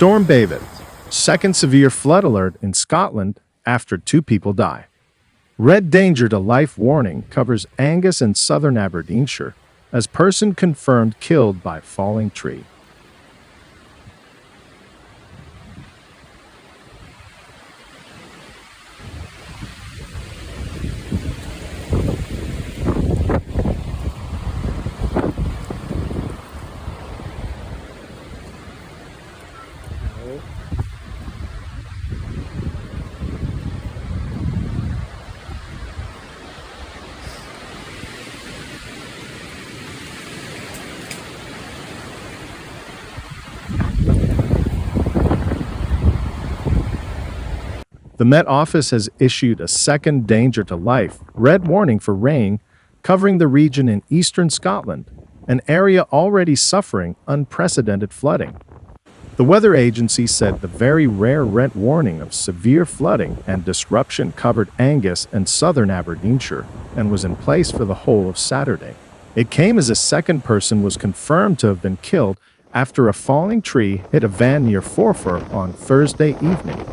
Storm David, second severe flood alert in Scotland after 2 people die. Red danger to life warning covers Angus and southern Aberdeenshire as person confirmed killed by falling tree. The Met Office has issued a second danger to life red warning for rain covering the region in eastern Scotland, an area already suffering unprecedented flooding. The weather agency said the very rare red warning of severe flooding and disruption covered Angus and southern Aberdeenshire and was in place for the whole of Saturday. It came as a second person was confirmed to have been killed after a falling tree hit a van near Forfar on Thursday evening.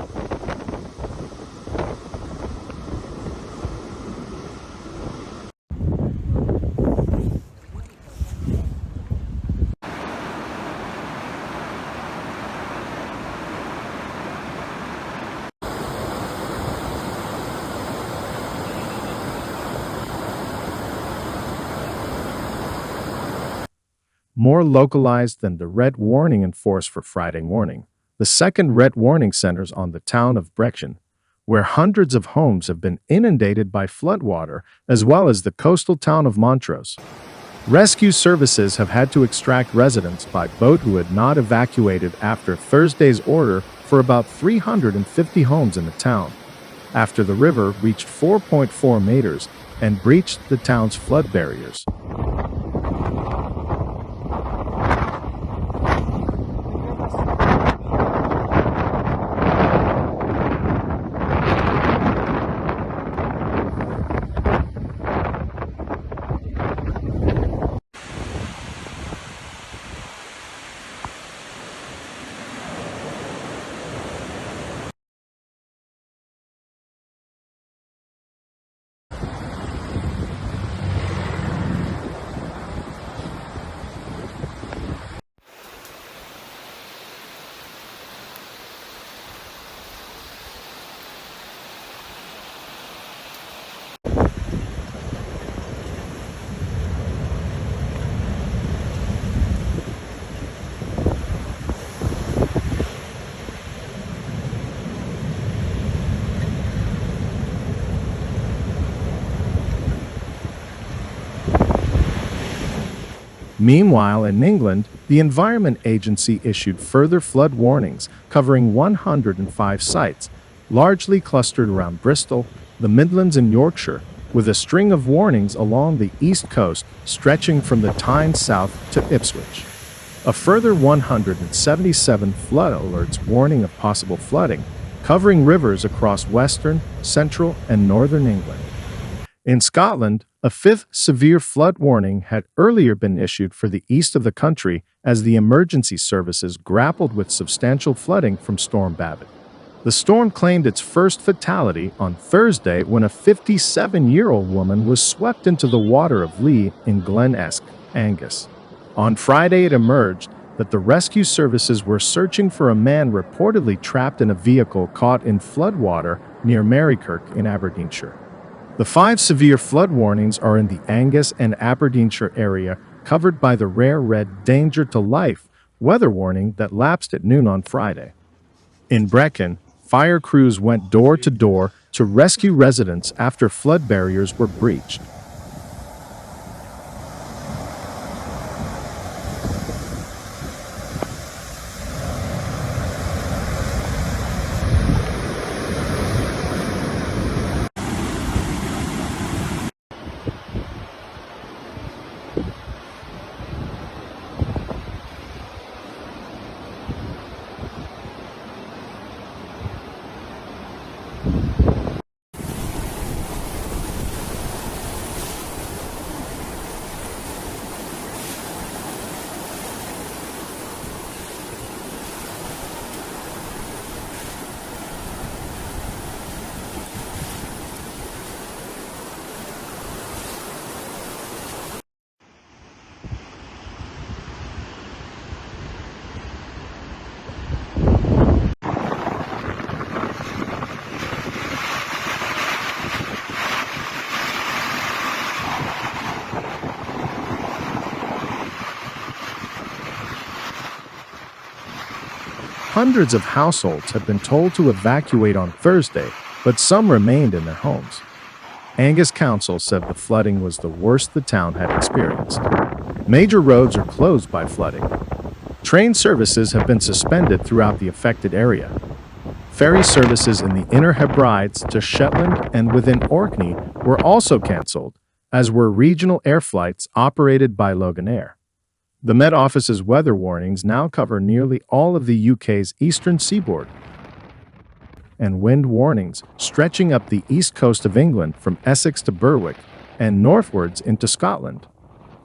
More localized than the red warning in force for Friday morning, the second red warning centers on the town of Brechin, where hundreds of homes have been inundated by floodwater, as well as the coastal town of Montrose. Rescue services have had to extract residents by boat who had not evacuated after Thursday's order for about 350 homes in the town, after the river reached 4.4 meters and breached the town's flood barriers. Meanwhile, in England, the Environment Agency issued further flood warnings covering 105 sites, largely clustered around Bristol, the Midlands and Yorkshire, with a string of warnings along the east coast stretching from the Tyne south to Ipswich. A further 177 flood alerts warning of possible flooding, covering rivers across western, central, and northern England. In Scotland, a fifth severe flood warning had earlier been issued for the east of the country as the emergency services grappled with substantial flooding from Storm David. The storm claimed its first fatality on Thursday when a 57-year-old woman was swept into the water of Lee in Glen Esk, Angus. On Friday, it emerged that the rescue services were searching for a man reportedly trapped in a vehicle caught in floodwater near Marykirk in Aberdeenshire. The 5 severe flood warnings are in the Angus and Aberdeenshire area covered by the rare red danger to life weather warning that lapsed at noon on Friday. In Brechin, fire crews went door to door to rescue residents after flood barriers were breached. Hundreds of households have been told to evacuate on Thursday, but some remained in their homes. Angus Council said the flooding was the worst the town had experienced. Major roads are closed by flooding. Train services have been suspended throughout the affected area. Ferry services in the Inner Hebrides to Shetland and within Orkney were also cancelled, as were regional air flights operated by Loganair. The Met Office's weather warnings now cover nearly all of the UK's eastern seaboard, and wind warnings stretching up the east coast of England from Essex to Berwick and northwards into Scotland.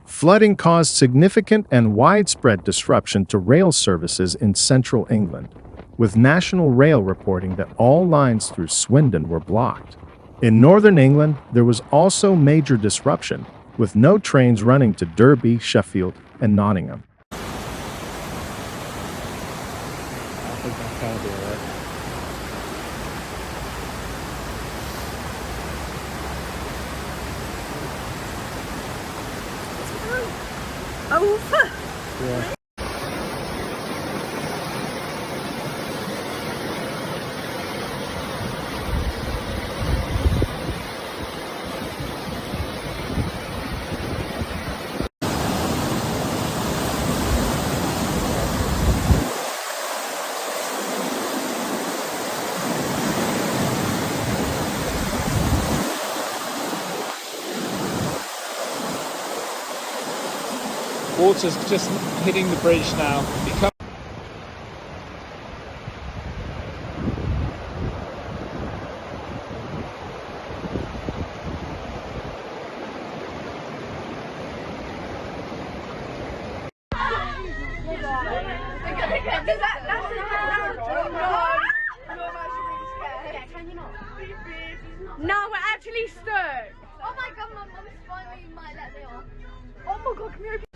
Flooding caused significant and widespread disruption to rail services in central England, with National Rail reporting that all lines through Swindon were blocked. In northern England, there was also major disruption, with no trains running to Derby, Sheffield, and Nottingham. I think that's gotta be alright. Over. Yeah. Water's just hitting the bridge now. No, we're actually stuck. Oh my god, my mum's finally might let me off. Oh my god, can you open